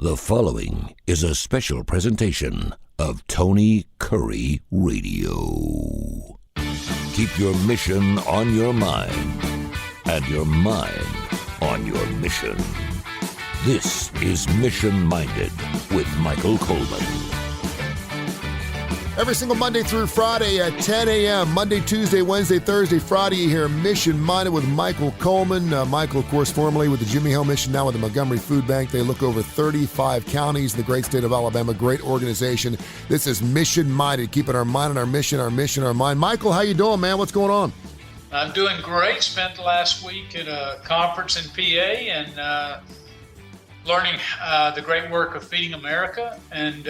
The following is a special presentation of Tony Kurre Radio. Keep your mission on your mind and your mind on your mission. This is Mission Minded with Michael Coleman. Every single Monday through Friday at 10 a.m., Monday, Tuesday, Wednesday, Thursday, Friday, you hear Mission Minded with Michael Coleman. Michael, of course, formerly with the Jimmy Hill Mission, now with the Montgomery Food Bank. They look over 35 counties in the great state of Alabama. Great organization. This is Mission Minded, keeping our mind on our mission, our mind. Michael, how you doing, man? What's going on? I'm doing great. Spent the last week at a conference in PA and learning the great work of Feeding America. And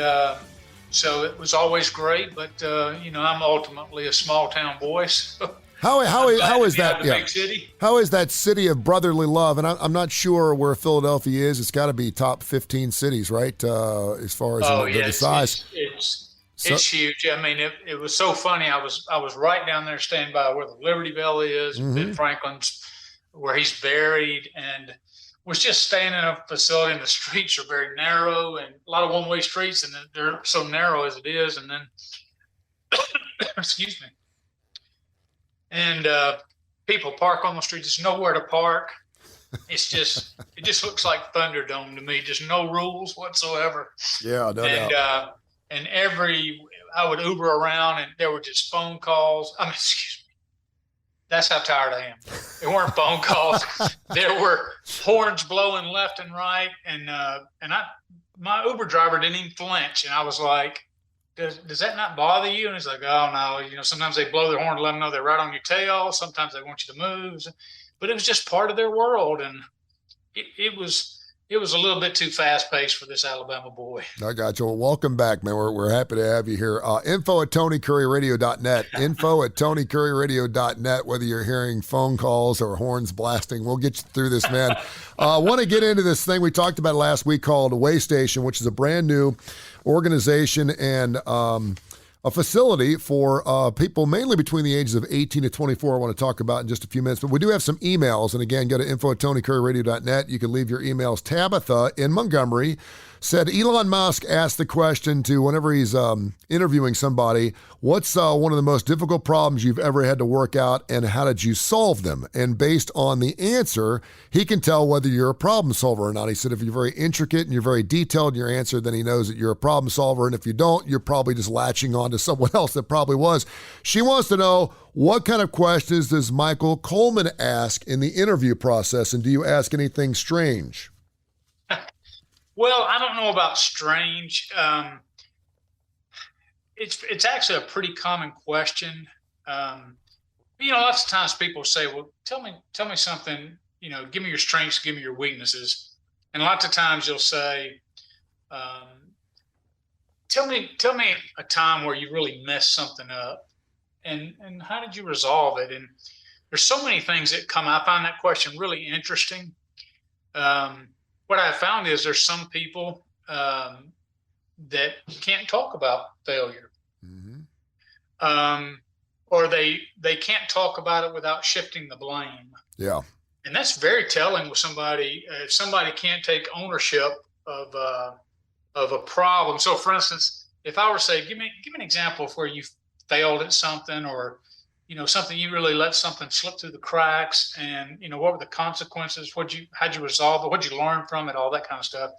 so it was always great, but I'm ultimately a small town boy. So how is that? Big city. How is that city of brotherly love? And I'm not sure where Philadelphia is. It's got to be top 15 cities, right? As far as the size. It's huge. I mean, it was so funny. I was right down there, standing by where the Liberty Bell is, Ben Franklin's, where he's buried, and was just staying in a facility, and the streets are very narrow and a lot of one-way streets, and they're so narrow as it is. And then, excuse me. And people park on the street. There's nowhere to park. It just looks like Thunderdome to me. Just no rules whatsoever. Yeah, no doubt. And I would Uber around, and there were just phone calls. I mean, excuse me. That's how tired I am. There weren't phone calls. There were horns blowing left and right, and my Uber driver didn't even flinch. And I was like, "Does that not bother you?" And he's like, "Oh no, sometimes they blow their horn to let them know they're right on your tail. Sometimes they want you to move." But it was just part of their world, and it was a little bit too fast-paced for this Alabama boy. I got you. Well, welcome back, man. We're happy to have you here. Info at TonyKurreRadio.net. Info at TonyKurreRadio.net. Whether you're hearing phone calls or horns blasting, we'll get you through this, man. I want to get into this thing we talked about last week called Way Station, which is a brand new organization and a facility for people mainly between the ages of 18 to 24 I want to talk about in just a few minutes. But we do have some emails. And again, go to info at TonyKurreRadio.net. You can leave your emails. Tabitha in Montgomery said Elon Musk asked the question to whenever he's interviewing somebody, what's one of the most difficult problems you've ever had to work out and how did you solve them? And based on the answer, he can tell whether you're a problem solver or not. He said if you're very intricate and you're very detailed in your answer, then he knows that you're a problem solver. And if you don't, you're probably just latching on to someone else that probably was. She wants to know, what kind of questions does Michael Coleman ask in the interview process? And do you ask anything strange? Well, I don't know about strange. It's actually a pretty common question. Lots of times people say, "Well, tell me something. Give me your strengths, give me your weaknesses." And lots of times you'll say, "Tell me a time where you really messed something up, and how did you resolve it?" And there's so many things that come. I find that question really interesting. What I found is there's some people that can't talk about failure, or they can't talk about it without shifting the blame. Yeah, and that's very telling with somebody. If somebody can't take ownership of a problem. So, for instance, if I were to say, give me an example of where you failed at something, or something you really let something slip through the cracks, and what were the consequences? How'd you resolve it? What'd you learn from it? All that kind of stuff.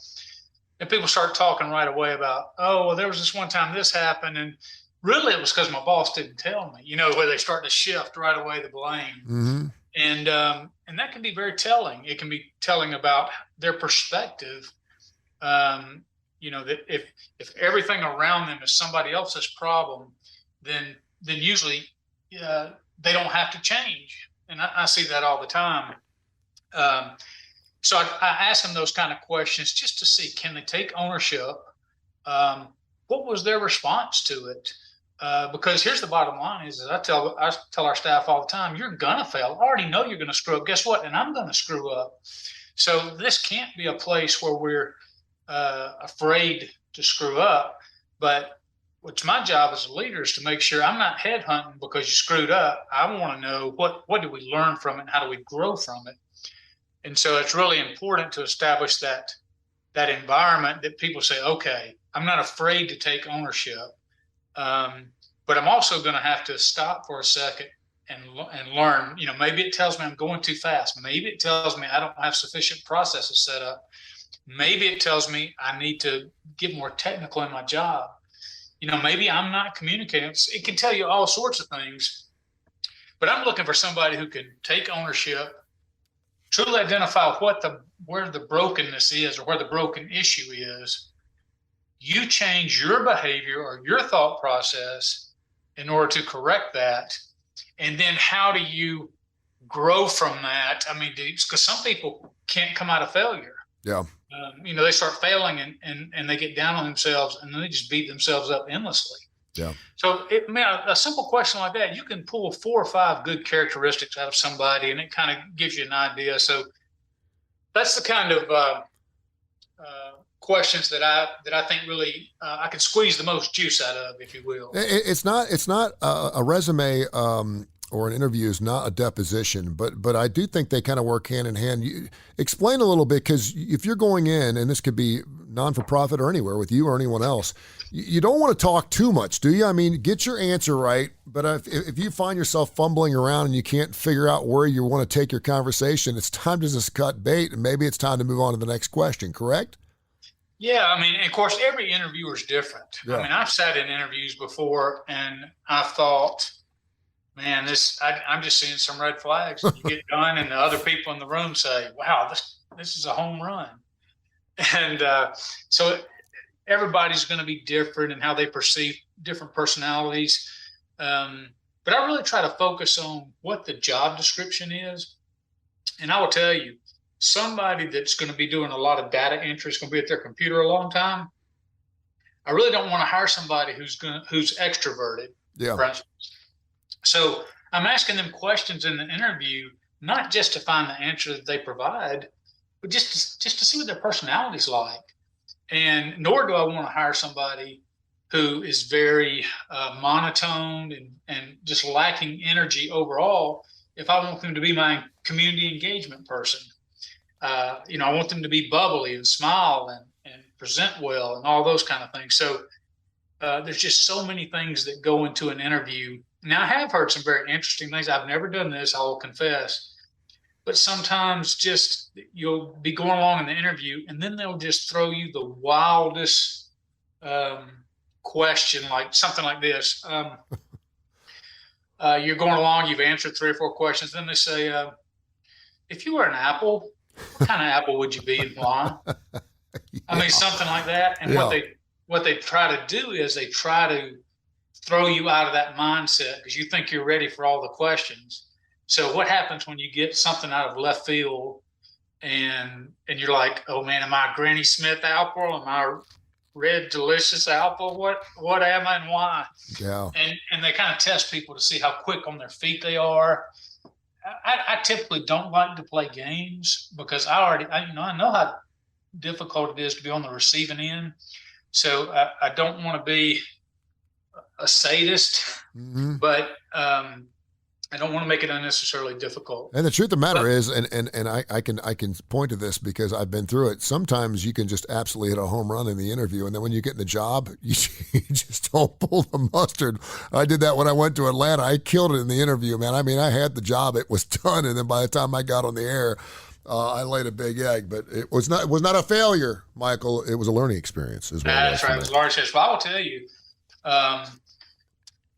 And people start talking right away about, oh, well, there was this one time this happened, and really it was because my boss didn't tell me. Where they start to shift right away the blame, and that can be very telling. It can be telling about their perspective. That if everything around them is somebody else's problem, then usually they don't have to change. And I see that all the time. So I ask them those kind of questions just to see, can they take ownership? What was their response to it? Because here's the bottom line is I tell our staff all the time, you're going to fail. I already know you're going to screw up. Guess what? And I'm going to screw up. So this can't be a place where we're afraid to screw up. But what's my job as a leader is to make sure I'm not headhunting because you screwed up. I want to know what did we learn from it and how do we grow from it. And so it's really important to establish that that environment that people say, okay, I'm not afraid to take ownership, but I'm also going to have to stop for a second and learn. Maybe it tells me I'm going too fast. Maybe it tells me I don't have sufficient processes set up. Maybe it tells me I need to get more technical in my job. Maybe I'm not communicating. It can tell you all sorts of things, but I'm looking for somebody who can take ownership, truly identify where the brokenness is or where the broken issue is. You change your behavior or your thought process in order to correct that. And then how do you grow from that? I mean, because some people can't come out of failure. Yeah. They start failing and they get down on themselves and then they just beat themselves up endlessly. Yeah. So, a simple question like that, you can pull 4 or 5 good characteristics out of somebody, and it kind of gives you an idea. So, that's the kind of questions that I think really I can squeeze the most juice out of, if you will. It's not a resume or an interview is not a deposition, but I do think they kind of work hand in hand. You explain a little bit, because if you're going in, and this could be non-for-profit or anywhere with you or anyone else, you don't want to talk too much, do you? I mean, get your answer right, but if you find yourself fumbling around and you can't figure out where you want to take your conversation, it's time to just cut bait, and maybe it's time to move on to the next question, correct? Yeah, I mean, of course, every interviewer is different. Yeah. I mean, I've sat in interviews before, and I've thought, man, I'm just seeing some red flags. And you get done, and the other people in the room say, wow, this is a home run. And so everybody's going to be different in how they perceive different personalities. But I really try to focus on what the job description is. And I will tell you, somebody that's going to be doing a lot of data entry is going to be at their computer a long time. I really don't want to hire somebody who's extroverted, for instance. So I'm asking them questions in the interview, not just to find the answer that they provide, but just to see what their personality's like. And nor do I want to hire somebody who is very monotone and just lacking energy overall if I want them to be my community engagement person. I want them to be bubbly and smile and present well and all those kind of things. So there's just so many things that go into an interview. Now, I have heard some very interesting things. I've never done this, I will confess. But sometimes just you'll be going along in the interview, and then they'll just throw you the wildest question, like something like this. You're going along, you've answered 3 or 4 questions. Then they say, if you were an apple, what kind of apple would you be and why? I mean, something like that. And what they try to do is they try to throw you out of that mindset because you think you're ready for all the questions. So what happens when you get something out of left field and you're like, oh man, am I a Granny Smith apple? Am I a red delicious apple? What am I and why? Yeah. And they kind of test people to see how quick on their feet they are. I typically don't like to play games because I know how difficult it is to be on the receiving end. So I don't want to be a sadist, but I don't want to make it unnecessarily difficult. And the truth of the matter is, and I can point to this because I've been through it. Sometimes you can just absolutely hit a home run in the interview, and then when you get in the job, you just don't pull the mustard. I did that when I went to Atlanta. I killed it in the interview, man. I mean, I had the job; it was done, and then by the time I got on the air, I laid a big egg. But it was not a failure, Michael. It was a learning experience as well. That's right. It was a learning experience. But I will tell you.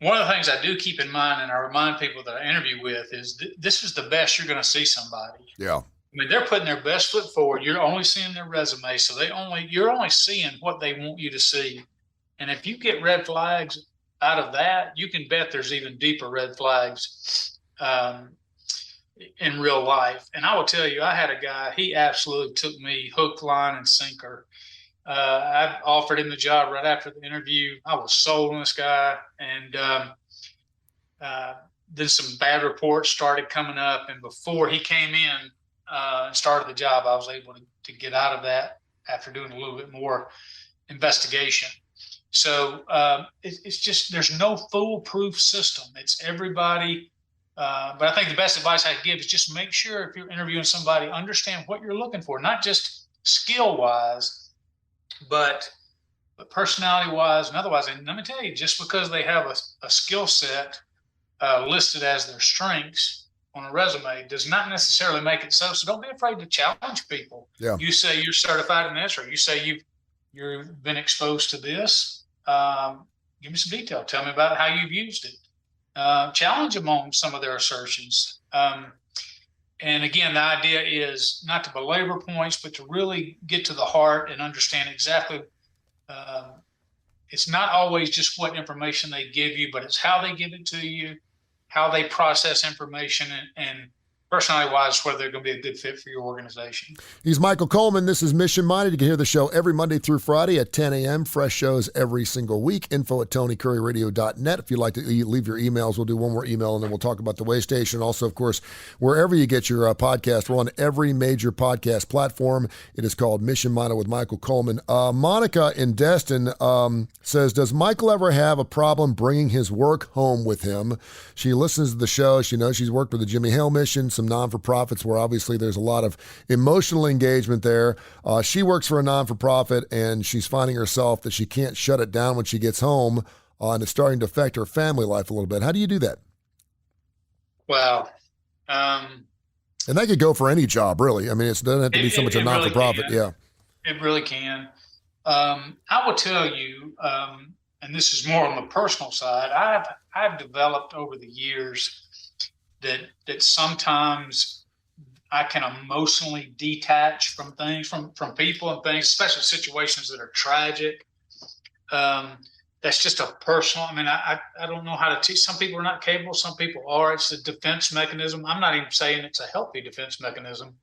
One of the things I do keep in mind, and I remind people that I interview with, is this is the best you're going to see somebody. Yeah. I mean, they're putting their best foot forward. You're only seeing their resume, so you're only seeing what they want you to see. And if you get red flags out of that, you can bet there's even deeper red flags in real life. And I will tell you, I had a guy, he absolutely took me hook, line, and sinker. I offered him the job right after the interview. I was sold on this guy, and then some bad reports started coming up. And before he came in and started the job, I was able to get out of that after doing a little bit more investigation. So it's just there's no foolproof system. It's everybody. But I think the best advice I give is just make sure if you're interviewing somebody, understand what you're looking for, not just skill-wise, But personality-wise and otherwise, and let me tell you, just because they have a skill set listed as their strengths on a resume does not necessarily make it so. So don't be afraid to challenge people. Yeah. You say you're certified in this, or you say you've been exposed to this. Give me some detail. Tell me about how you've used it. Challenge them on some of their assertions. And again, the idea is not to belabor points, but to really get to the heart and understand exactly. It's not always just what information they give you, but it's how they give it to you, how they process information, and personality-wise, whether they're going to be a good fit for your organization. He's Michael Coleman. This is Mission Minded. You can hear the show every Monday through Friday at 10 a.m. Fresh shows every single week. info@TonyCurryRadio.net. If you'd like to leave your emails, we'll do one more email, and then we'll talk about the way station. Also, of course, wherever you get your podcast, we're on every major podcast platform. It is called Mission Minded with Michael Coleman. Monica in Destin says, does Michael ever have a problem bringing his work home with him? She listens to the show. She knows she's worked with the Jimmy Hale Mission, some non-for-profits where obviously there's a lot of emotional engagement there. She works for a non-for-profit, and she's finding herself that she can't shut it down when she gets home, and it's starting to affect her family life a little bit. How do you do that? Wow. And that could go for any job, really. I mean, it doesn't have to be so much a non-for-profit. Really Yeah. It really can. I will tell you, and this is more on the personal side, I've developed over the years that sometimes I can emotionally detach from things, from people and things, especially situations that are tragic. That's just a personal, I mean, I don't know how to teach. Some people are not capable. Some people are. It's a defense mechanism. I'm not even saying it's a healthy defense mechanism,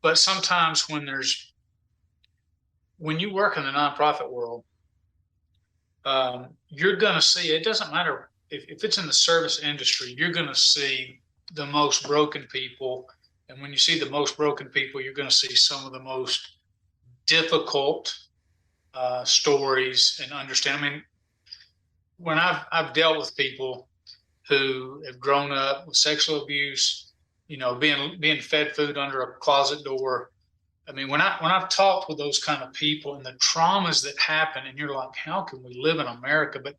but sometimes when you work in the nonprofit world, you're going to see, it doesn't matter if it's in the service industry, you're going to see the most broken people. And when you see the most broken people, you're going to see some of the most difficult stories and understand. I mean, when I've dealt with people who have grown up with sexual abuse, being fed food under a closet door. I mean, when I've talked with those kind of people and the traumas that happen, and you're like, how can we live in America, but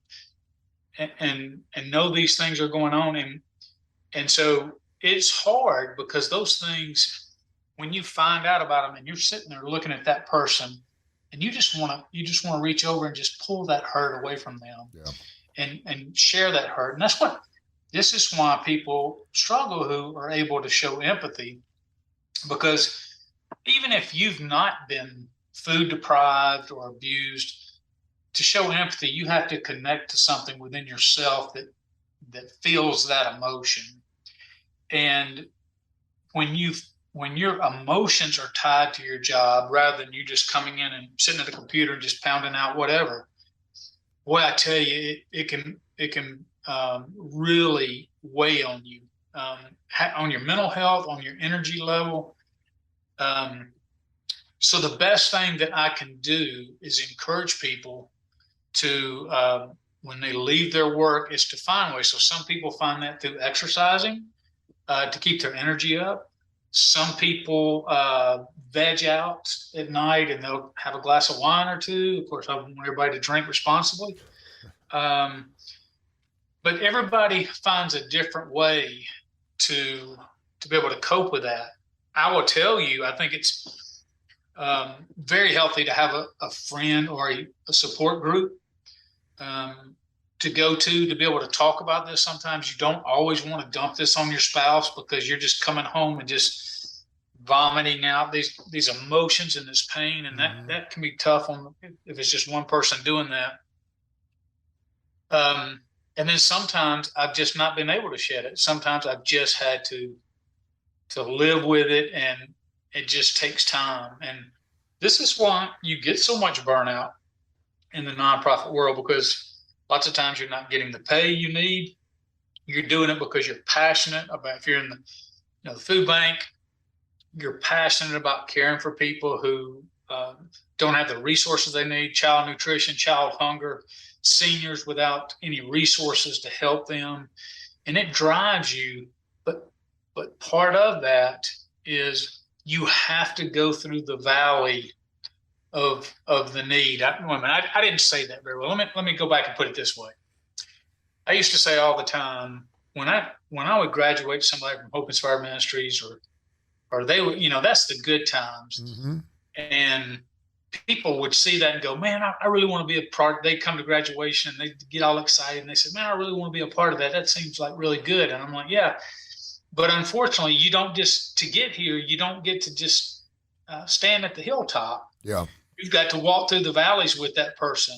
and know these things are going on, and so it's hard because those things, when you find out about them and you're sitting there looking at that person, and you just want to reach over and just pull that hurt away from them, and share that hurt, and this is why people struggle who are able to show empathy, because even if you've not been food deprived or abused, to show empathy, you have to connect to something within yourself that feels that emotion. And when your emotions are tied to your job, rather than you just coming in and sitting at the computer and just pounding out whatever, boy, I tell you, it can really weigh on you, on your mental health, on your energy level. So the best thing that I can do is encourage people to, when they leave their work, is to find ways. So some people find that through exercising to keep their energy up. Some people veg out at night and they'll have a glass of wine or two. Of course, I want everybody to drink responsibly. But everybody finds a different way to be able to cope with that. I will tell you, I think it's very healthy to have a friend or a support group to go to be able to talk about this. Sometimes you don't always want to dump this on your spouse because you're just coming home and just vomiting out these emotions and this pain, and that can be tough if it's just one person doing that. And then sometimes I've just not been able to shed it. Sometimes I've just had to live with it, and it just takes time. And this is why you get so much burnout in the nonprofit world, because lots of times you're not getting the pay you need. You're doing it because you're passionate about, if you're in the food bank, you're passionate about caring for people who don't have the resources they need, child nutrition, child hunger, seniors without any resources to help them. And it drives you. But part of that is you have to go through the valley of the need. I didn't say that very well. Let me go back and put it this way. I used to say all the time when I would graduate somebody from Hope Inspired Ministries or they would, that's the good times. Mm-hmm. And people would see that and go, man, I really want to be a part. They come to graduation and they get all excited and they say, man, I really want to be a part of that. That seems like really good. And I'm like, yeah, but unfortunately you don't just, to get here, you don't get to just stand at the hilltop. Yeah. You've got to walk through the valleys with that person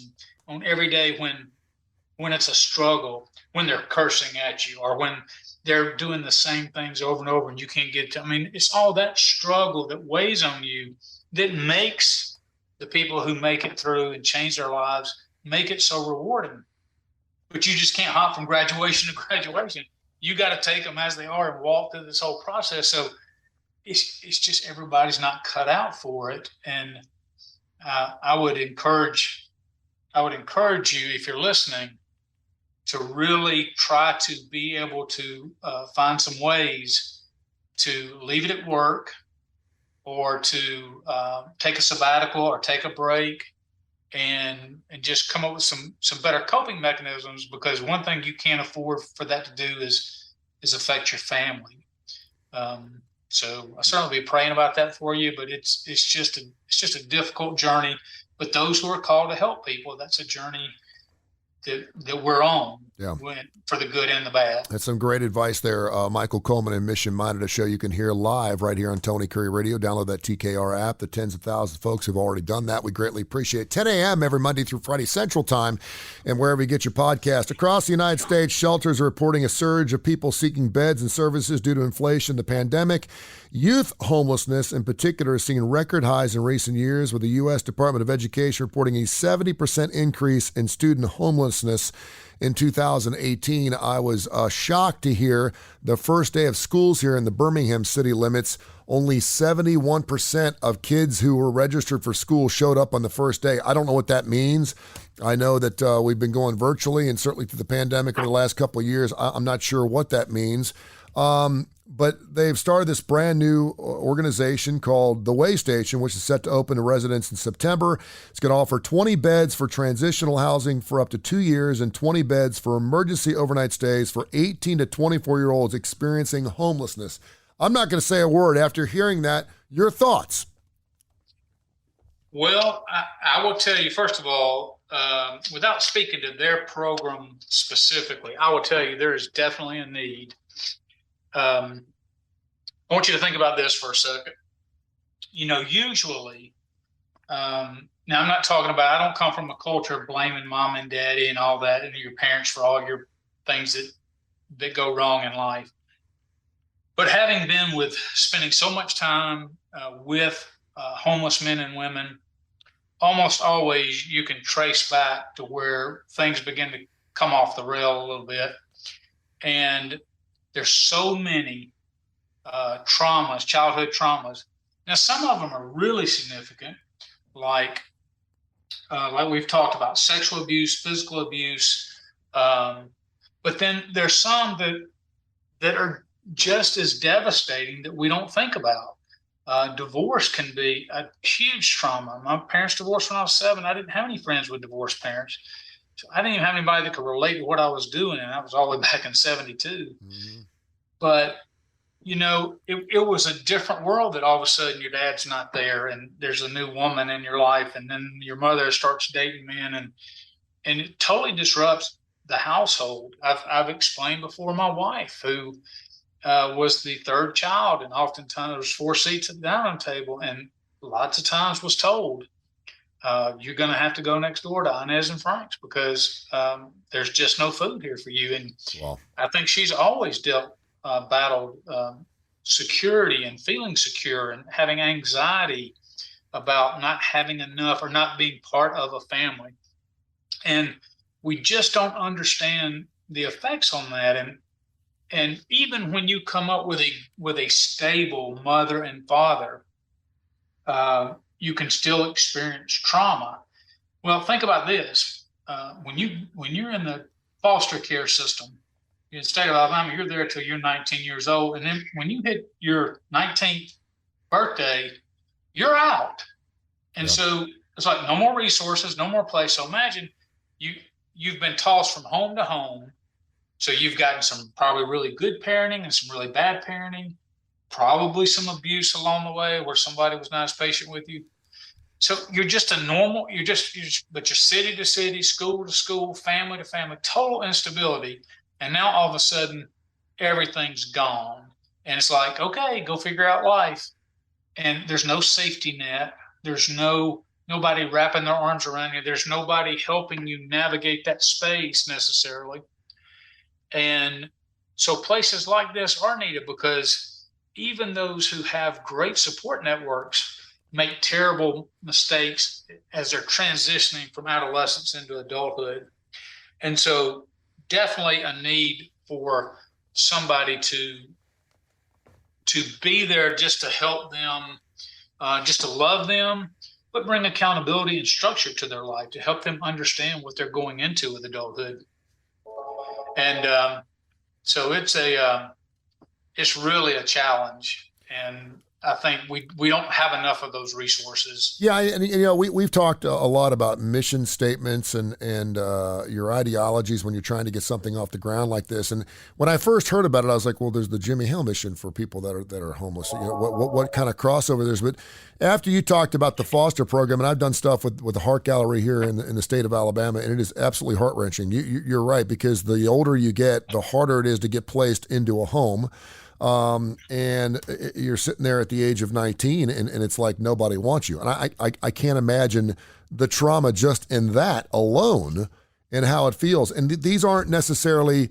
on every day when it's a struggle, when they're cursing at you or when they're doing the same things over and over and you can't get to, it's all that struggle that weighs on you that makes the people who make it through and change their lives, make it so rewarding. But you just can't hop from graduation to graduation. You got to take them as they are and walk through this whole process. So it's just everybody's not cut out for it. And I would encourage you, if you're listening, to really try to be able to find some ways to leave it at work or to take a sabbatical or take a break and just come up with some better coping mechanisms, because one thing you can't afford for that to do is affect your family. So I certainly be praying about that for you, but it's just a difficult journey. But those who are called to help people, that's a journey that we're on, for the good and the bad. That's some great advice there, Michael Coleman and Mission Minded, a show you can hear live right here on Tony Curre Radio. Download that TKR app. The tens of thousands of folks who've already done that, we greatly appreciate it. 10 a.m. every Monday through Friday Central Time, and wherever you get your podcast. Across the United States, shelters are reporting a surge of people seeking beds and services due to inflation, the pandemic. Youth homelessness, in particular, is seeing record highs in recent years, with the U.S. Department of Education reporting a 70% increase in student homelessness in 2018. I was shocked to hear the first day of schools here in the Birmingham city limits, only 71% of kids who were registered for school showed up on the first day. I don't know what that means. I know that we've been going virtually, and certainly through the pandemic over the last couple of years. I'm not sure what that means. But they've started this brand new organization called The Way Station, which is set to open to residents in September. It's going to offer 20 beds for transitional housing for up to 2 years and 20 beds for emergency overnight stays for 18 to 24-year-olds experiencing homelessness. I'm not going to say a word. After hearing that, your thoughts? Well, I will tell you, first of all, without speaking to their program specifically, I will tell you there is definitely a need. I want you to think about this for a second. Usually, now I'm not talking about, I don't come from a culture of blaming mom and daddy and all that and your parents for all your things that go wrong in life. But having been spending so much time with homeless men and women, almost always you can trace back to where things begin to come off the rail a little bit. And there's so many traumas, childhood traumas. Now, some of them are really significant, like we've talked about, sexual abuse, physical abuse. But then there's some that are just as devastating that we don't think about. Divorce can be a huge trauma. My parents divorced when I was 7. I didn't have any friends with divorced parents. So I didn't even have anybody that could relate to what I was doing, and that was all the way back in 72. Mm-hmm. But, it was a different world that all of a sudden your dad's not there and there's a new woman in your life, and then your mother starts dating men, and it totally disrupts the household. I've explained before, my wife, who was the third child, and oftentimes there was 4 seats at the dining table, and lots of times was told, you're going to have to go next door to Inez and Frank's because there's just no food here for you. And wow. I think she's always battled security and feeling secure and having anxiety about not having enough or not being part of a family. And we just don't understand the effects on that. And even when you come up with a stable mother and father, you can still experience trauma. Well, think about this. When you're in the foster care system in the state of Alabama, you're there till you're 19 years old. And then when you hit your 19th birthday, you're out. And so It's like no more resources, no more place. So imagine you've been tossed from home to home. So you've gotten some probably really good parenting and some really bad parenting, probably some abuse along the way where somebody was not as patient with you. So you're just a normal, but you're city to city, school to school, family to family, total instability. And now all of a sudden, everything's gone. And it's like, okay, go figure out life. And there's no safety net. There's nobody wrapping their arms around you. There's nobody helping you navigate that space necessarily. And so places like this are needed because even those who have great support networks make terrible mistakes as they're transitioning from adolescence into adulthood. And so definitely a need for somebody to be there just to help them, just to love them, but bring accountability and structure to their life to help them understand what they're going into with adulthood. And so it's really a challenge. And I think we don't have enough of those resources. Yeah, and we've talked a lot about mission statements and your ideologies when you're trying to get something off the ground like this. And when I first heard about it, I was like, well, there's the Jimmy Hill mission for people that are homeless. What kind of crossover there's? But after you talked about the foster program, and I've done stuff with the Heart Gallery here in the state of Alabama, and it is absolutely heart wrenching. You're right, because the older you get, the harder it is to get placed into a home. And you're sitting there at the age of 19 and it's like nobody wants you. And I can't imagine the trauma just in that alone and how it feels. And these aren't necessarily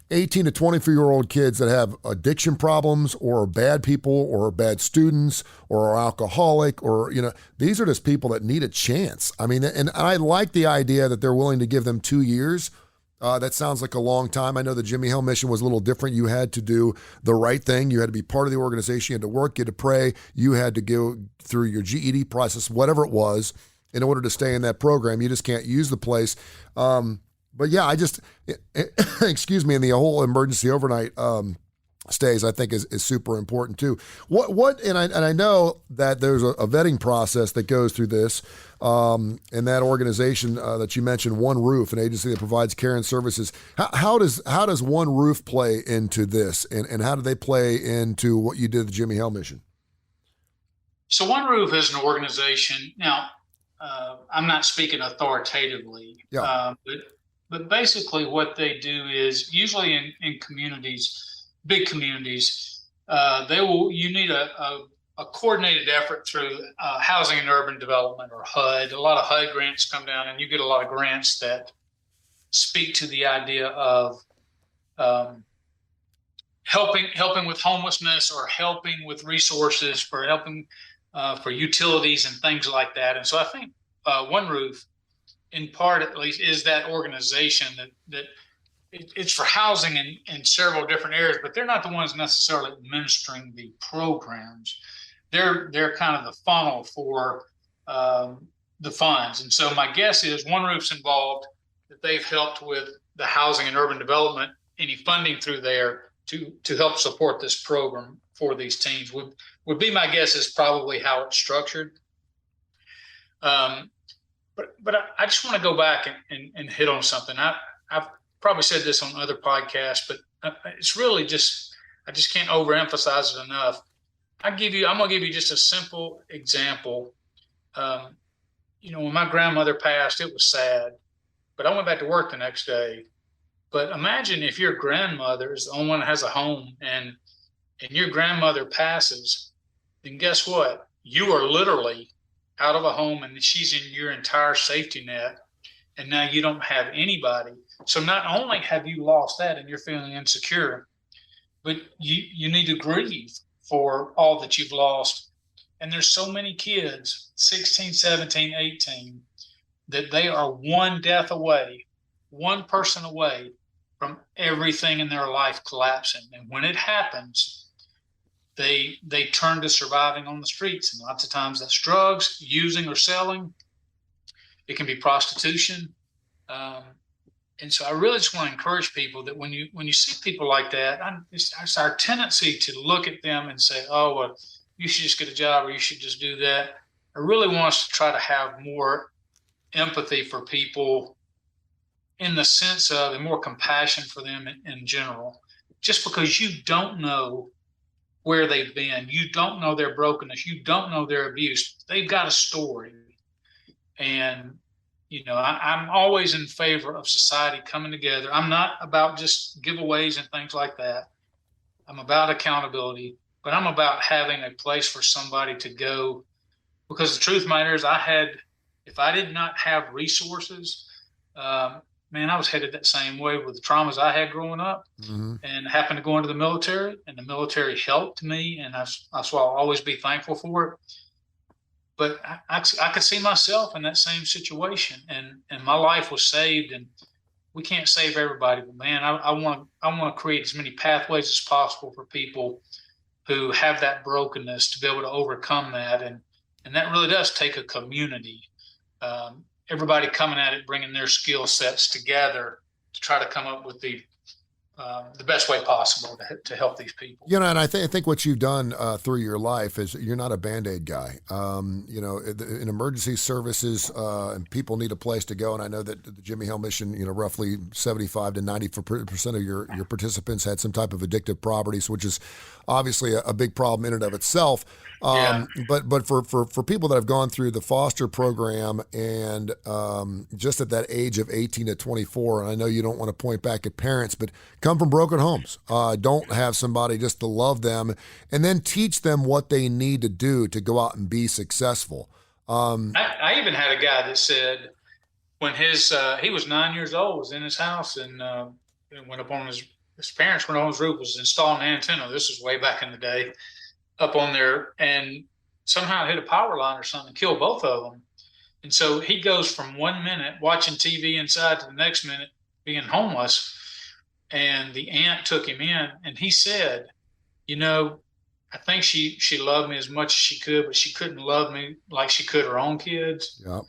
18 to 24-year-old kids that have addiction problems or are bad people or are bad students or are alcoholic or, these are just people that need a chance. I mean, and I like the idea that they're willing to give them 2 years. That sounds like a long time. I know the Jimmy Hill mission was a little different. You had to do the right thing. You had to be part of the organization. You had to work, you had to pray. You had to go through your GED process, whatever it was, in order to stay in that program. You just can't use the place. But yeah, excuse me, and the whole emergency overnight stays, I think, is super important too. And I know that there's a vetting process that goes through this. And that organization that you mentioned, One Roof, an agency that provides care and services. How does One Roof play into this, and how do they play into what you did at the Jimmy Hill mission? So One Roof is an organization. Now, I'm not speaking authoritatively, but basically what they do is usually in communities, big communities, you need a coordinated effort through Housing and Urban Development, or HUD. A lot of HUD grants come down, and you get a lot of grants that speak to the idea of helping with homelessness, or helping with resources, for helping for utilities and things like that. And so I think One Roof, in part at least, is that organization that it's for housing in several different areas, but they're not the ones necessarily administering the programs. They're kind of the funnel for the funds. And so my guess is One Roof's involved, that they've helped with the Housing and Urban Development, any funding through there to help support this program for these teams would be my guess, is probably how it's structured. But I just want to go back and hit on something. I've probably said this on other podcasts, but it's really I just can't overemphasize it enough. I'm gonna give you just a simple example. When my grandmother passed, it was sad, but I went back to work the next day. But imagine if your grandmother is the only one that has a home, and your grandmother passes, then guess what? You are literally out of a home, and she's in your entire safety net, and now you don't have anybody. So not only have you lost that and you're feeling insecure, but you need to grieve for all that you've lost. And there's so many kids, 16, 17, 18, that they are one death away, one person away from everything in their life collapsing. And when it happens, they turn to surviving on the streets. And lots of times that's drugs, using or selling. It can be prostitution. And so I really just want to encourage people that when you see people like that, it's our tendency to look at them and say, oh, well, you should just get a job, or you should just do that. I really want us to try to have more empathy for people in the sense of, and more compassion for them in general, just because you don't know where they've been. You don't know their brokenness. You don't know their abuse. They've got a story. And, I'm always in favor of society coming together. I'm not about just giveaways and things like that. I'm about accountability, but I'm about having a place for somebody to go. Because the truth matter is, if I did not have resources, I was headed that same way with the traumas I had growing up, and happened to go into the military, and the military helped me, and that's why I'll always be thankful for it. But I could see myself in that same situation, and my life was saved. And we can't save everybody, but man, I want to create as many pathways as possible for people who have that brokenness to be able to overcome that, and that really does take a community. Everybody coming at it, bringing their skill sets together to try to come up with the best way possible to help these people. And I think what you've done through your life is you're not a Band-Aid guy. In emergency services, and people need a place to go. And I know that the Jimmy Hill mission, roughly 75 to 90% of your participants had some type of addictive properties, which is obviously a big problem in and of itself. But for people that have gone through the foster program and just at that age of 18 to 24, and I know you don't want to point back at parents, but come from broken homes, don't have somebody just to love them and then teach them what they need to do to go out and be successful. I even had a guy that said when he was 9 years old, was in his house, and went up on his parents went on his roof, was installing an antenna. This was way back in the day, up on there, and somehow hit a power line or something, killed both of them. And so he goes from 1 minute watching TV inside to the next minute being homeless. And the aunt took him in, and he said, I think she loved me as much as she could, but she couldn't love me like she could her own kids. Yep.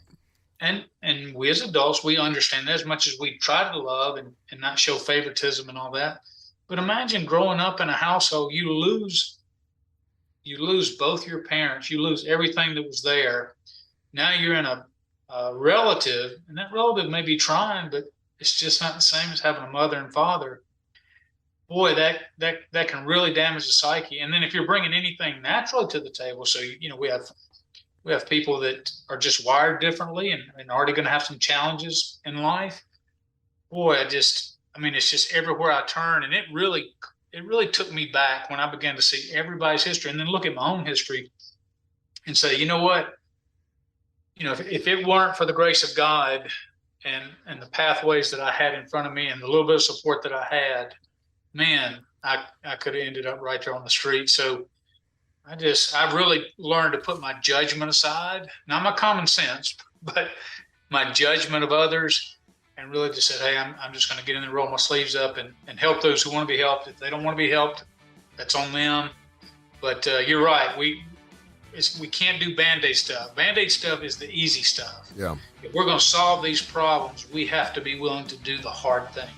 And we as adults, we understand that as much as we try to love and not show favoritism and all that. But imagine growing up in a household, you lose both your parents, you lose everything that was there. Now you're in a relative, and that relative may be trying, but it's just not the same as having a mother and father. Boy, that can really damage the psyche. And then if you're bringing anything naturally to the table, so we have people that are just wired differently and already going to have some challenges in life. Boy, it's just everywhere I turn, and it really took me back when I began to see everybody's history and then look at my own history and say, you know what? If it weren't for the grace of God and the pathways that I had in front of me and the little bit of support that I had, man, I could have ended up right there on the street. So I've really learned to put my judgment aside, not my common sense, but my judgment of others, and really just said, hey, I'm just going to get in there, roll my sleeves up and help those who want to be helped. If they don't want to be helped, that's on them. But you're right. We can't do Band-Aid stuff. Band-Aid stuff is the easy stuff. Yeah. If we're going to solve these problems, we have to be willing to do the hard things.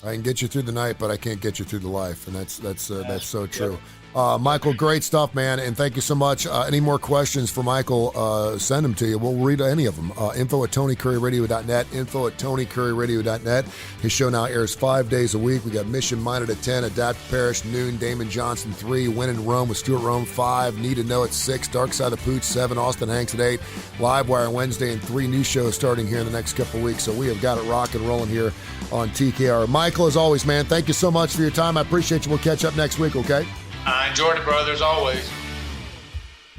I can get you through the night, but I can't get you through the life, and that's so true. Michael, great stuff, man, and thank you so much. Any more questions for Michael, send them to you. We'll read any of them. info@TonyCurryRadio.net, info@TonyCurryRadio.net. His show now airs 5 days a week. We got Mission Minded at 10, Adapt Parish noon, Damon Johnson 3, Win in Rome with Stuart Rome 5, Need to Know at 6, Dark Side of the Pooch 7, Austin Hanks at 8, Livewire Wednesday, and 3 new shows starting here in the next couple of weeks. So we have got it rock and rolling here on TKR. Michael, as always, man, thank you so much for your time. I appreciate you. We'll catch up next week, okay? I enjoyed it, brother, as always.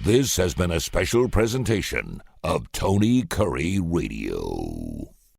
This has been a special presentation of Tony Curry Radio.